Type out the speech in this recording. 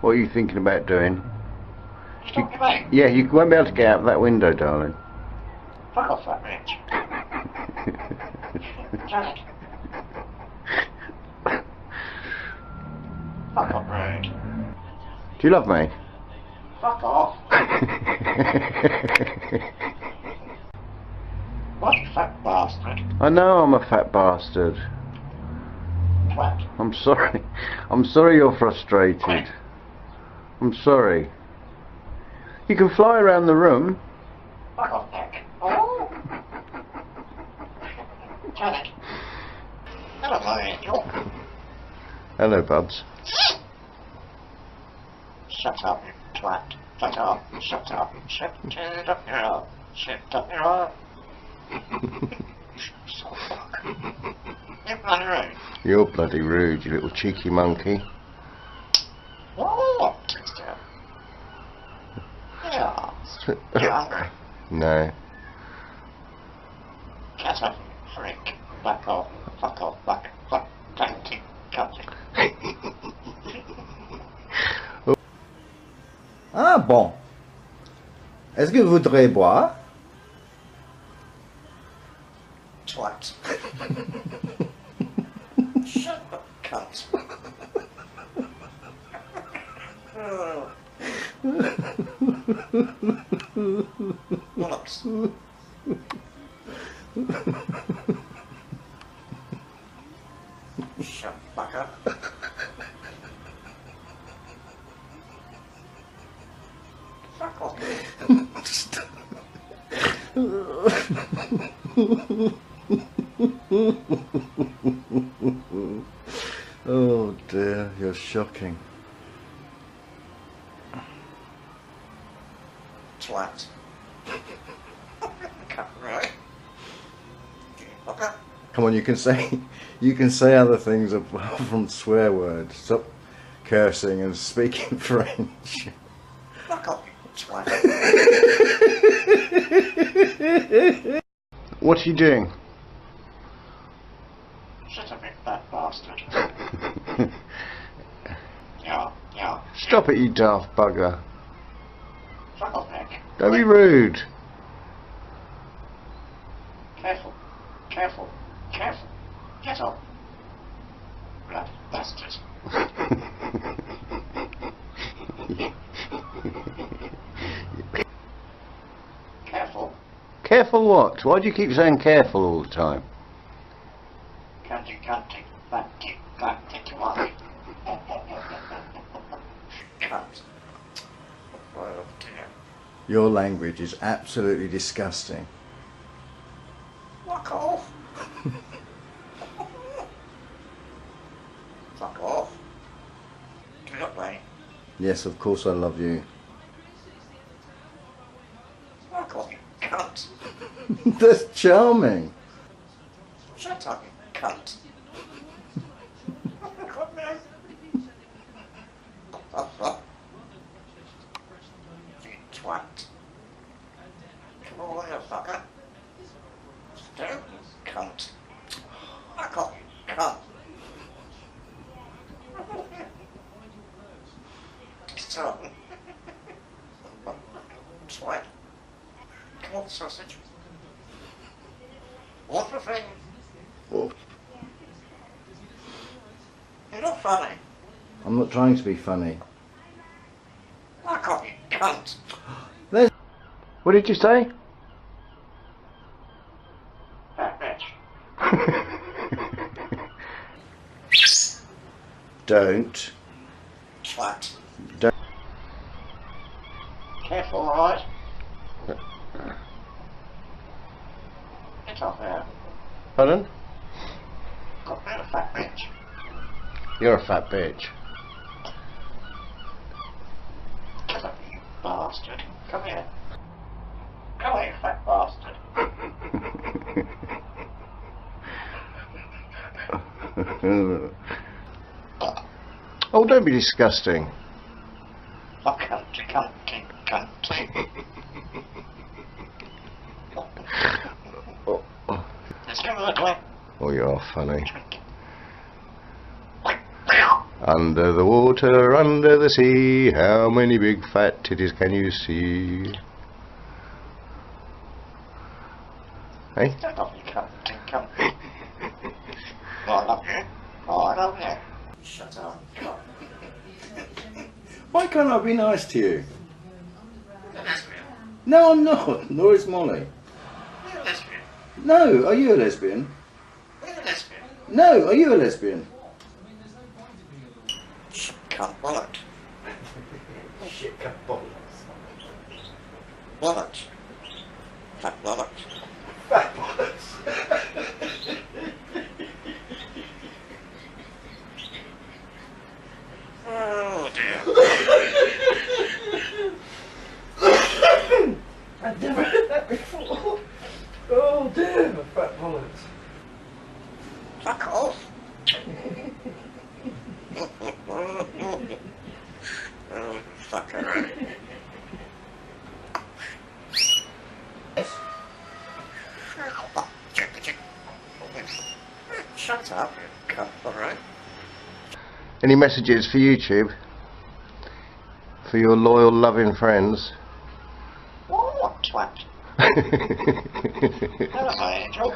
What are you thinking about doing? You, yeah, you won't be able to get out that window, darling. fuck off that bitch. Janet. Fuck off, rude. Do you love me? Fuck off. What a fat bastard. I know I'm a fat bastard. Twat. I'm sorry. I'm sorry you're frustrated. I'm sorry. You can fly around the room. Fuck off, Nick. Oh. Janet. Hello, my angel. Hello, Bubs. Shut up, you twat. Shut up. Shut up. Shut up your ass. Shut up your ass. So fuck. You're bloody rude. You're bloody rude, you little cheeky monkey. What? Yeah. You hungry? No. Get up, freak. Back off. Fuck off. Back. Fuck. Cunty. Cunty. Ah bon. Est-ce que vous voudrez boire? Twat. Shut up, cunt. Bollocks. Shut the fuck up. Fuck off. Oh dear, you're shocking. Twat. Right. Okay. Come on, you can say other things apart from swear words. Stop cursing and speaking French. Fuck off, you twat. What are you doing? Shut up, you fat bastard. Yeah. Stop it, you daft bugger. Fuck off, Nick. Don't be rude. Careful. Careful. Careful. Get up. Bloody bastard. Careful. Careful what? Why do you keep saying careful all the time? Cunty, fatty, cunty, twat. Cunt. Oh dear. Your language is absolutely disgusting. Fuck off. Fuck off. Do you not me? Yes, of course I love you. Fuck off, you cunt. That's charming. Shut up, you cunt. Got me. Fuck. You twat. Come on, you fucker. Stay, you cunt. Fuck off, you cunt. Stop. Twat. Come on, sausage. What's the thing? Oh, You're not funny. I'm not trying to be funny. Fuck off, you cunt. What did you say? Fat bitch. Don't. Twat. Don't. Careful, alright? Get off there. Pardon? Got rid of fat bitch. You're a fat bitch. Get up, you bastard. Come here. Come here, you fat bastard. Oh, don't be disgusting. Oh, cunty. Let's go that way. Oh, you are funny. Under the water, under the sea, how many big fat titties can you see? Hey? Shut up, you cunt. Cunt. Right up here. Right up here. Shut up, cunt. Why can't I be nice to you? You're a lesbian. No, I'm not. Nor is Molly. You're a lesbian. No, are you a lesbian? You're a lesbian. No, are you a lesbian? Shit, cunt, bollocks. Shit, cut bollocks. Bollocks. Fat bollocks. Fat bollocks. Oh dear. I've never heard that before. Oh dear, my fat bollocks. Fuck off. Oh, fucker. Shut up, you cunt, alright? Any messages for YouTube? For your loyal, loving friends? What twat? Hello, angel.